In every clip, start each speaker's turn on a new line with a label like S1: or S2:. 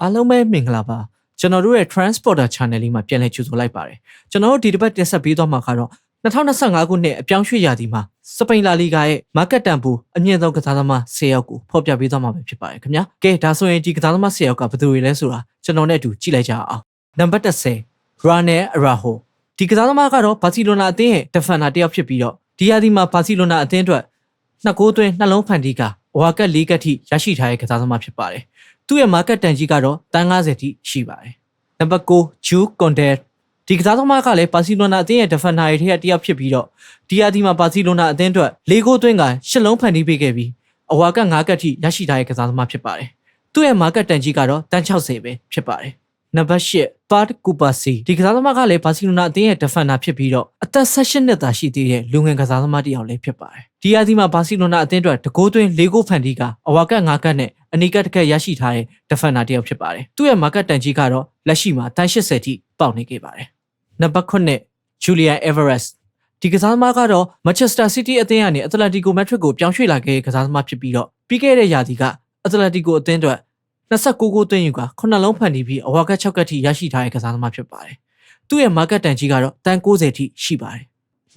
S1: အားလုံးပဲမင်္ဂလာပါကျွန်တော်တို့ရဲ့ Transporter Channel လေးမှာပြန်လည်ကြိုဆိုလိုက်ပါတယ်ကျွန်တော်တို့ဒီတစ်ပတ်တင်ဆက်ပေးသွားမှာကတော့2025ခုနှစ်အပြောင်းရွှေ့ရာသီမှာစပိန်လာလီဂါရဲ့ market တန်ဖိုးအမြင့်ဆုံးကစားသမား10ယောက်ကိုဖော်ပြပေးသွားမှာပဲဖြစ်ပါတယ်ခင်ဗျာကဲဒါဆိုရင်ဒီကစားသမား10ယောက်ကဘယ်သူတွေလဲဆိုတာကျွန်တော်နဲ့အတူကြည့်လိုက်ကြအောင်နံပါတ်10 Ronald Araujo ဒီကစားသမားကတော့ဘာစီလိုနာအသင်းရဲ့ defender တစ်ယောက်ဖြစ်ပြီးတော့ဒီရာသီမှာဘာစီလိုနာအသင်းအတွက်နှစ်ဂိုးသွင်းနှလုံးဖန်တီးကဝါကတ်၄ကတ်ထိရရှိထားတဲ့ကစားသမားဖြစ်ပါတယ်သူ့ရဲ့ market တန်ကြီးကတော့တန်း90ထိရှိပါတယ်နံပါတ်9 Jude Koundé ဒီကစားသမားကလည်းဘာစီလိုနာအသင်းရဲ့ defender တွေထဲကတစ်ယောက်ဖြစ်ပြီးတော့ဒီရာသီမှာဘာစီလိုနာအသင်းအတွက်၄ဂိုးသွင်းက၈လုံးဖန်တီးပေးခဲ့ပြီးအဝါကတ်၅ကတ်ထိရရှိထားတဲ့ကစားသမားဖြစ်ပါတယ်သူ့ရဲ့ market တန်ကြီးကတော့တန်း60ပဲဖြစ်ပါတယ်နံပါတ်8 Pau Cubarsí ဒီကစားသမားကလည်းဘာစီလိုနာအသင်းရဲ့ defender ဖြစ်ပြီးတော့အသက်18နှစ်သာရှိသေးတဲ့လူငယ်ကစားသမားတစ်ယောက်လည်းဖြစ်ပါတယ်ဒီရာသီမှာဘာစီလိုနာအသင်းအတွက်တကိုးသွင်း၄ဂိုးဖန်တီးကအဝါကတ်၅ကတ်နဲ့အနီကတ်တစ်ကတ်ရရှိထားတဲ့ defender တစ်ယောက်ဖြစ်ပါတယ်သူ့ရဲ့ market တန်ကြီးကတော့လက်ရှိမှာတန်း80ထိပေါက်နေခဲ့ပါတယ်နံပါတ်9 Julian Alvarez ဒီကစားသမားကတော့ Manchester City အသင်းကနေ Atletico Madrid ကိုပြောင်းရွှေ့လာခဲ့တဲ့ကစားသမားဖြစ်ပြီးတော့ပြီးခဲ့တဲ့ရာသီက Atletico အသင်းအတွက်29ဂိုးသွင်းယူက9လုံးဖန်တီးပြီးအဝါကတ်6ကတ်ထိရရှိထားတဲ့ကစားသမားဖြစ်ပါတယ်သူ့ရဲ့ market တန်ကြီးကတော့တန်း90ထိရှိပါတယ်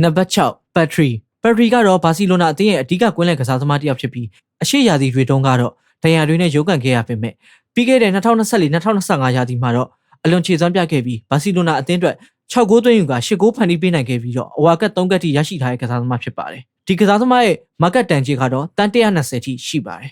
S1: နံပါတ်6 Pedri ကတော့ဘာစီလိုနာအသင်းရဲ့အဓိကကွင်းလယ်ကစားသမားတစ်ယောက်ဖြစ်ပြီးအရှိရာသီတွေတုန်းကတော့ဒဏ်ရာတွေနဲ့ရုန်းကန်ခဲ့ရပေမဲ့ပြီးခဲ့တဲ့2024-2025ရာသီမှာတော့အလွန်ခြေစွမ်းပြခဲ့ပြီးဘာစီလိုနာအသင်းအတွက်6ဂိုးသွင်းယူက10ဂိုးဖန်တီးပေးနိုင်ခဲ့ပြီးတော့အဝါကတ်3ကတ်ထိရရှိထားတဲ့ကစားသမားဖြစ်ပါတယ်ဒီကစားသမားရဲ့ market တန်ကြီးကတော့တန်း120ထိရှိပါတယ်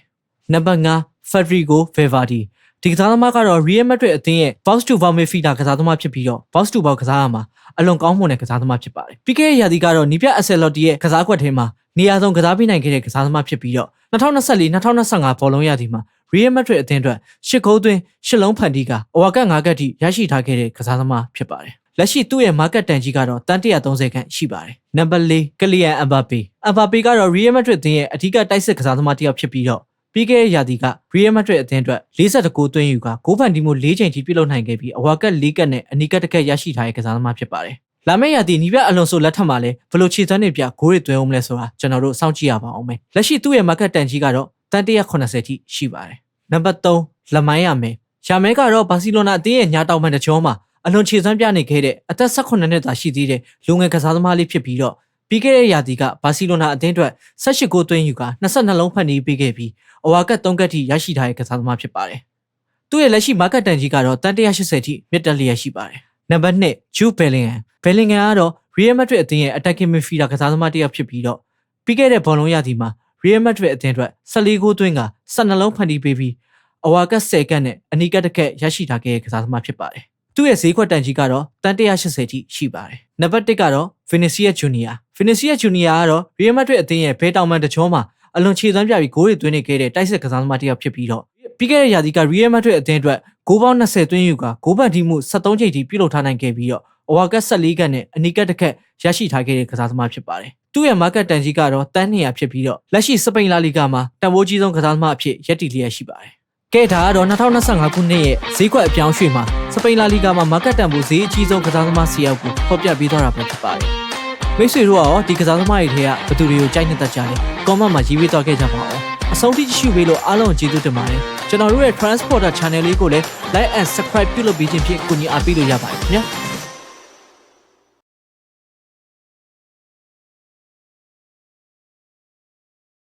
S1: နံပါတ်5 Federico Valverde ဒီကစားသမားကတော့ Real Madrid အသင်းရဲ့ box to box midfielder ကစားသမားဖြစ်ပြီးတော့ box to box ကစားရမှာအလွန်ကောင်းမွန်တဲ့ကစားသမားဖြစ်ပါတယ်ပြီးခဲ့တဲ့ရာသီကတော့နီပြအဆယ်လော်တီရဲ့ကစားကွက်ထဲမှာနေရာဆုံးကစားပေးနိုင်ခဲ့တဲ့ကစားသမားဖြစ်ပြီးတော့2024-2025ဘောလုံးရာသီမှာ Real Madrid အသင်းအတွက်10ဂိုးသွင်း10လုံးဖန်တီးကအဝါကတ်5ကတ်ထိရရှိထားခဲ့တဲ့ကစားသမားဖြစ်ပါတယ်လက်ရှိသူ့ရဲ့ market တန်ကြီးကတော့တန်း130ခန့်ရှိပါတယ်နံပါတ်4 Kylian Mbappe ကတော့ Real Madrid အသင်းရဲ့အထူးတိုက်စစ်ကစားသမားတစ်ယောက်ဖြစ်ပြီးတော့ပြီးခဲ့တဲ့ရာသီက Real Madrid အသင်းအတွက်42ဂိုးသွင်းယူကဂိုးဖန်တီးမှု4ချိန်ထိပြုလုပ်နိုင်ခဲ့ပြီးအဝါကတ်4ကတ်နဲ့အနီကတ်တစ်ကတ်ရရှိထားတဲ့ကစားသမားဖြစ်ပါတယ်။လာမယ့်ရာသီနီးပြအလွန်ဆိုလက်ထက်မှာလည်းဘယ်လိုခြေစွမ်းတွေပြဂိုးတွေသွင်းအောင်မလဲဆိုတာကျွန်တော်တို့စောင့်ကြည့်ရပါအောင်မယ်။လက်ရှိသူ့ရဲ့ market တန်ကြီးကတော့တန်း180ထိရှိပါတယ်။နံပါတ်3 Lamine Yamalကတော့ဘာစီလိုနာအသင်းရဲ့ညာတောင်ပံတကြောမှာအလွန်ခြေစွမ်းပြနေခဲ့တဲ့အသက်18နှစ်သာရှိသေးတဲ့လူငယ်ကစားသမားလေးဖြစ်ပြီးတော့ပြီးခဲ့တဲ့ရာသီကဘာစီလိုနာအသင်းအတွက်18ဂိုးသွင်းယူက22လုံးဖန်တီးပေးခဲ့ပြီးအဝါကတ်3ကတ်ထိရရှိထားတဲ့ကစားသမားဖြစ်ပါတယ်။သူ့ရဲ့လက်ရှိ market တန်ကြီးကတော့တန်း180ထိမြင့်တက်လျက်ရှိပါတယ်။နံပါတ်2 Jude Bellingham ကတော့ Real Madrid အသင်းရဲ့ attacking midfielder ကစားသမားတစ်ယောက်ဖြစ်ပြီးတော့ပြီးခဲ့တဲ့ဘောလုံးရာသီမှာ Real Madrid အသင်းအတွက်14ဂိုးသွင်းက12လုံးဖန်တီးပေးပြီးအဝါကတ်10ကတ်နဲ့အနီကတ်တစ်ကတ်ရရှိထားခဲ့တဲ့ကစားသမားဖြစ်ပါတယ်။သူ့ရဲ့ဈေးကွက်တန်ကြီးကတော့တန်း180ထိရှိပါတယ်။နံပါတ်1ကတော့ Vinicius Junior ကတော့ Real Madrid အသင်းရဲ့ဘဲတောင်ပံတကြောမှာအလွန်ခြေစွမ်းပြပြီးဂိုးတွေသွင်းနေခဲ့တဲ့တိုက်စစ်ကစားသမားတစ်ယောက်ဖြစ်ပြီးတော့ပြီးခဲ့တဲ့ရာသီက Real Madrid အသင်းအတွက်ဂိုးပေါင်း20သွင်းယူကဂိုးဖန်တီးမှု73ချိန်ထိပြုလုပ်ထားနိုင်ခဲ့ပြီးတော့အဝါကတ်14ကတ်နဲ့အနီကတ်တစ်ကတ်ရရှိထားခဲ့တဲ့ကစားသမားဖြစ်ပါတယ်။သူ့ရဲ့ market တန်ကြီးကတော့တန်း200ဖြစ်ပြီးတော့လက်ရှိစပိန်လာလီဂါမှာတန်ဖိုးကြီးဆုံးကစားသမားအဖြစ်ရပ်တည်လျက်ရှိပါတယ်။ကဲဒါကတော့2025ခုနှစ်ရဲ့ဈေးကွက်အပြောင်းရွှေ့မှာစပိန်လာလီဂါမှာ market တန်ဖိုးဈေးအကြီးဆုံးကစားသမား10ယောက်ကိုဖော်ပြပေးသွားတာပဲဖြစ်ပါတယ်။မိတ်ဆွေတို့ရောဒီကစားသမားတွေထဲကဘယ်သူတွေကိုကြိုက်နေတတ်ကြလဲ comment မှာရေးပေးသွားခဲ့ကြပါဦးအဆုံးထိကြည့်ရှုပေးလို့အားလုံးကျေးဇူးတင်ပါတယ်ကျွန်တော်တို့ရဲ့ Transporter Channel လေးကိုလည်း like and subscribe ပြုလုပ်ပေးခြင်းဖြင့်ကူညီအားပေးလို့ရပါတယ်ခင်ဗျာ